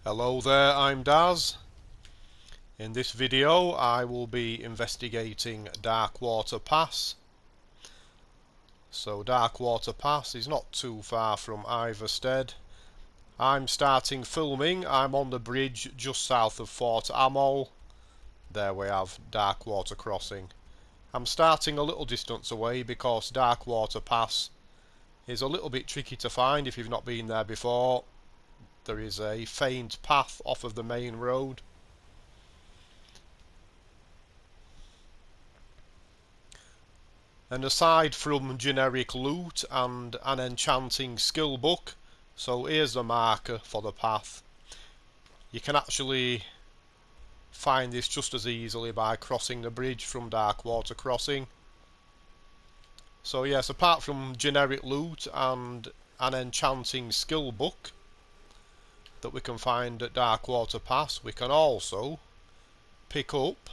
Hello there, I'm Daz. In this video I will be investigating Darkwater Pass. So Darkwater Pass is not too far from Iverstead. I'm starting filming. I'm on the bridge just south of Fort Amol. There we have Darkwater Crossing. I'm starting a little distance away because Darkwater Pass is a little bit tricky to find if you've not been there before. There is a faint path off of the main road. And aside from generic loot and an enchanting skill book, so here's the marker for the path. You can actually find this just as easily by crossing the bridge from Darkwater Crossing. So yes, apart from generic loot and an enchanting skill book that we can find at Darkwater Pass, we can also pick up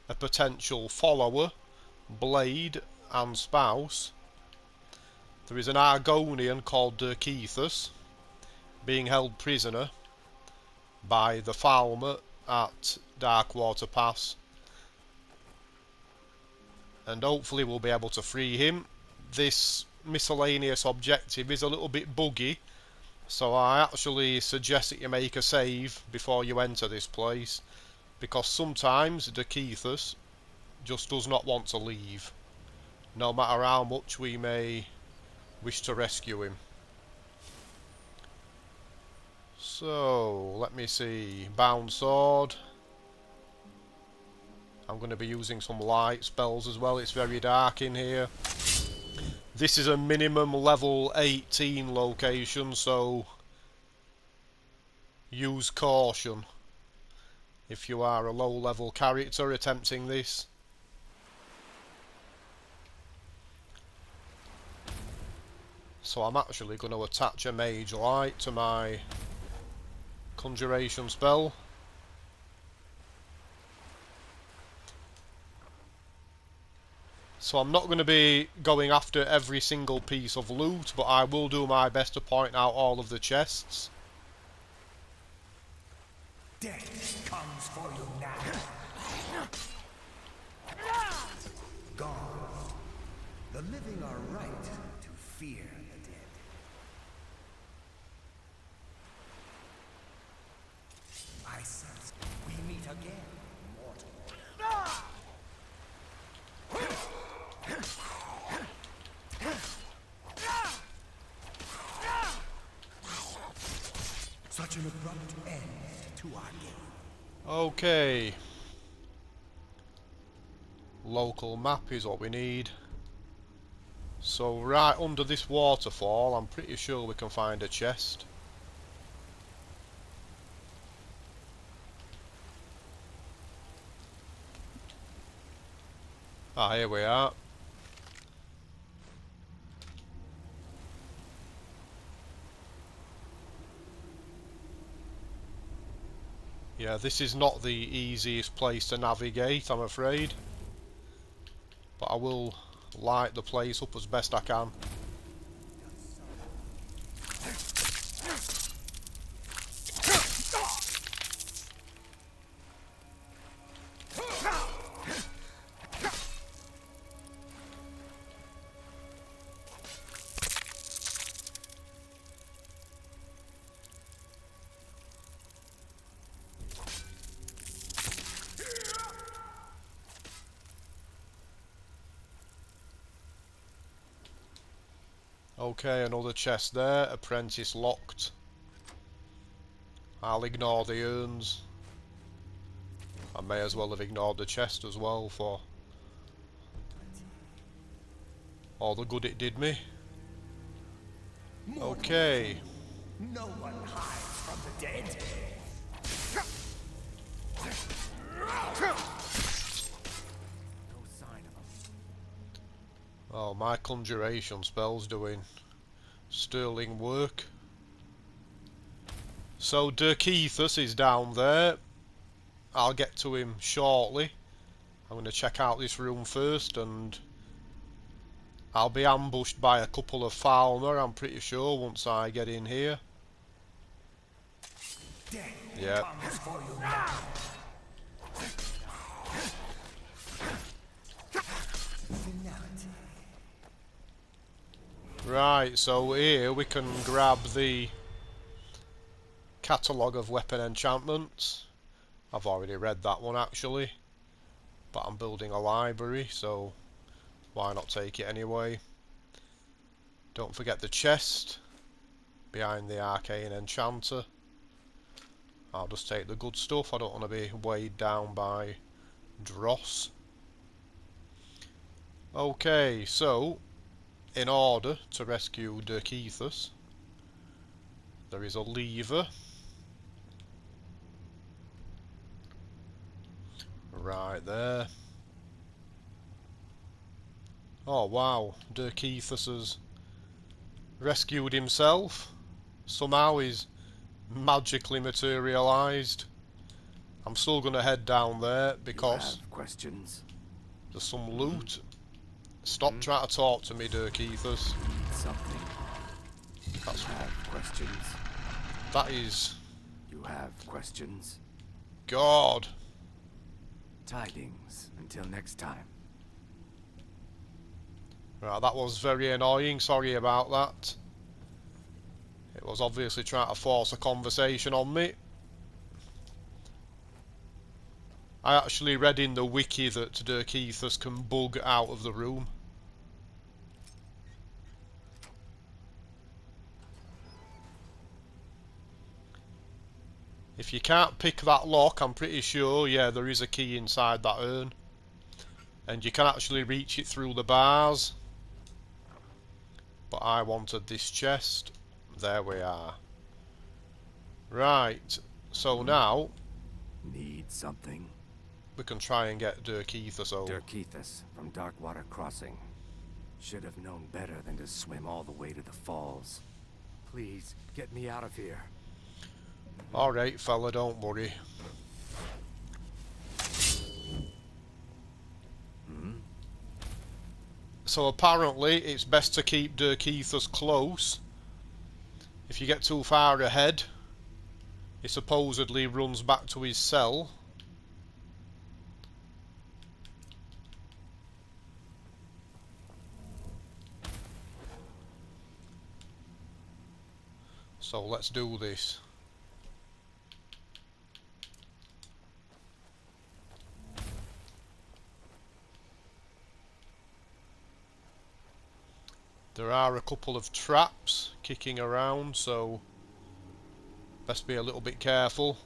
a potential follower, blade and spouse. There is an Argonian called Derkeethus being held prisoner by the farmer at Darkwater Pass, and hopefully we'll be able to free him. This miscellaneous objective is a little bit buggy, so I actually suggest that you make a save before you enter this place, because sometimes Derkeethus just does not want to leave, no matter how much we may wish to rescue him. So, let me see. Bound sword. I'm going to be using some light spells as well. It's very dark in here. This is a minimum level 18 location, so use caution if you are a low level character attempting this. So I'm actually going to attach a mage light to my conjuration spell. So I'm not going to be going after every single piece of loot, but I will do my best to point out all of the chests. Death comes for you now. Gone. The living are right to fear the dead. I sense we meet again, mortal. Such an abrupt end to our game. Okay. Local map is what we need. So right under this waterfall, I'm pretty sure we can find a chest. Ah, here we are. Yeah, this is not the easiest place to navigate, I'm afraid. But I will light the place up as best I can. Okay, another chest there. Apprentice locked. I'll ignore the urns. I may as well have ignored the chest as well for all the good it did me. Okay. No one hides from the dead. No sign of them. Oh, my conjuration spell's doing sterling work. So Derkeethus is down there. I'll get to him shortly. I'm going to check out this room first, and I'll be ambushed by a couple of Falmer, I'm pretty sure, once I get in here. Yeah. Comes for you now. Finality. Right, so here we can grab the catalogue of weapon enchantments. I've already read that one actually, but I'm building a library, so why not take it anyway. Don't forget the chest behind the arcane enchanter. I'll just take the good stuff, I don't want to be weighed down by dross. Okay, so in order to rescue Derkeethus, there is a lever right there. Oh wow, Derkeethus has rescued himself. Somehow he's magically materialised. I'm still going to head down there because You have questions? there's some loot. Stop trying to talk to me, Derkeethus. Need something? That's, You have questions? that is... You have questions? God. Tidings. Until next time. Right, that was very annoying, sorry about that. It was obviously trying to force a conversation on me. I actually read in the wiki that Derkeethus can bug out of the room. If you can't pick that lock, I'm pretty sure, yeah, there is a key inside that urn. And you can actually reach it through the bars. But I wanted this chest. There we are. Right, so now Need something? we can try and get Derkeethus over. Derkeethus from Darkwater Crossing. Should have known better than to swim all the way to the falls. Please, get me out of here. Alright fella, don't worry. So apparently it's best to keep Derkeethus close. If you get too far ahead, he supposedly runs back to his cell. So let's do this. There are a couple of traps kicking around, so best be a little bit careful.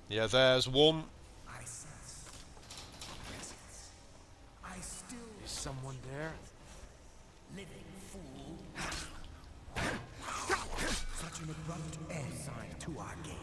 Yeah, there's one. I sense presence. I still Is someone there? living fool. Such an abrupt end to our game.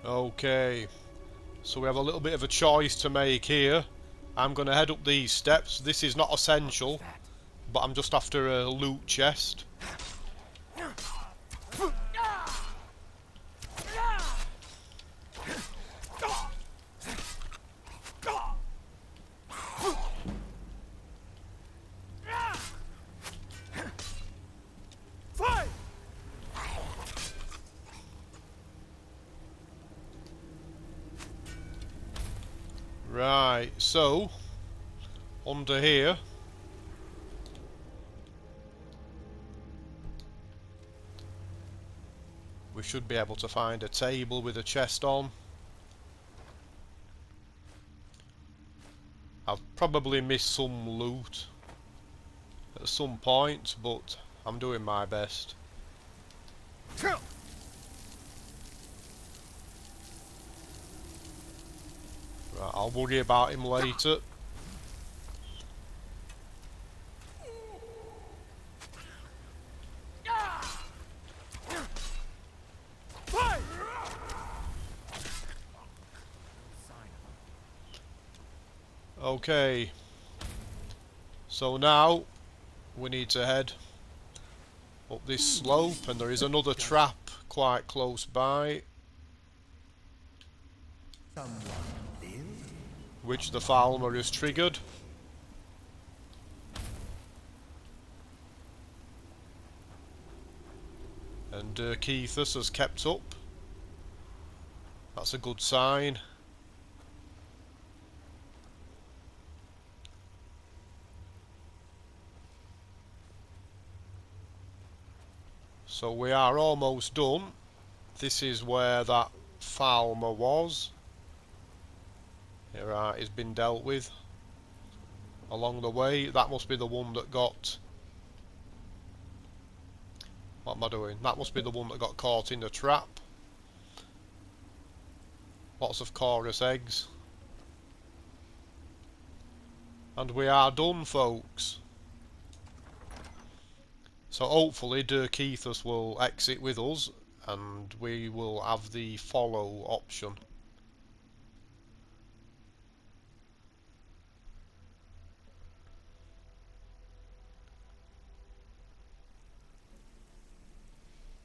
Okay, so we have a little bit of a choice to make here. I'm going to head up these steps. This is not essential, That. but I'm just after a loot chest. Right, so under here we should be able to find a table with a chest on. I've probably missed some loot at some point, but I'm doing my best. Right, I'll worry about him later. Okay, so now we need to head up this slope, and there is another trap quite close by, Someone live? which the farmer has triggered. And Derkeethus has kept up. That's a good sign. So we are almost done. This is where that farmer was. Right, he's been dealt with along the way. That must be the one that got... What am I doing? That must be the one that got caught in the trap. Lots of chorus eggs. And we are done, folks. So hopefully Derkeethus will exit with us, and we will have the follow option.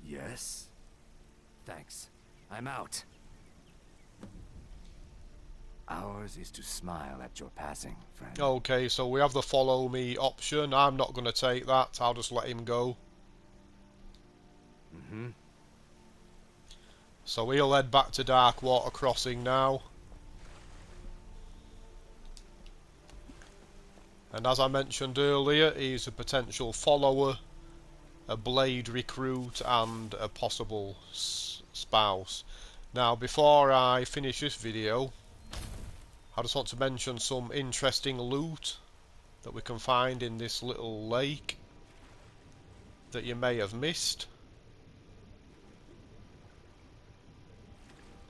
Yes? Thanks. I'm out. Ours is to smile at your passing, friend. Okay, so we have the follow me option. I'm not going to take that. I'll just let him go. Mm-hmm. So we'll head back to Darkwater Crossing now. And as I mentioned earlier, he's a potential follower, a blade recruit, and a possible spouse. Now, before I finish this video, I just want to mention some interesting loot that we can find in this little lake that you may have missed.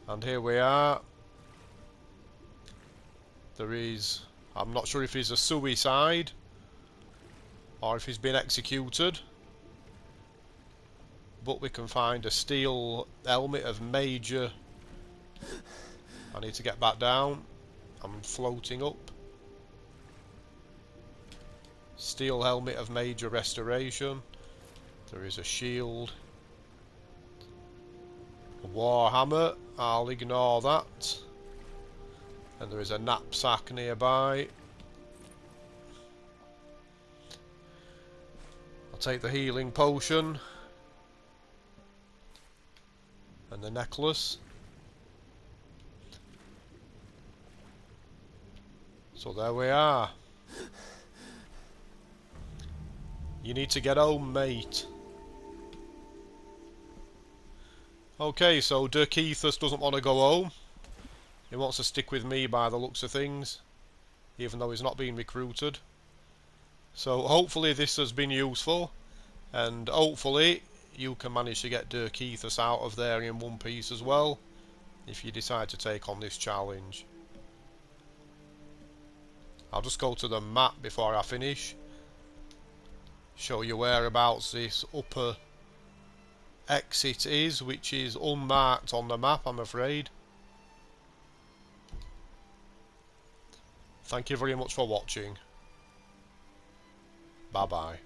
And here we are. There is... I'm not sure if he's a suicide or if he's been executed. But we can find a steel helmet of major... I need to get back down. I'm floating up. Steel helmet of major restoration. There is a shield. A war hammer. I'll ignore that. And there is a knapsack nearby. I'll take the healing potion. And the necklace. So there we are. You need to get home, mate. Okay, so Derkeethus doesn't want to go home. He wants to stick with me by the looks of things, even though he's not being recruited. So hopefully this has been useful, and hopefully you can manage to get Derkeethus out of there in one piece as well, if you decide to take on this challenge. I'll just go to the map before I finish. Show you whereabouts this upper exit is, which is unmarked on the map, I'm afraid. Thank you very much for watching. Bye bye.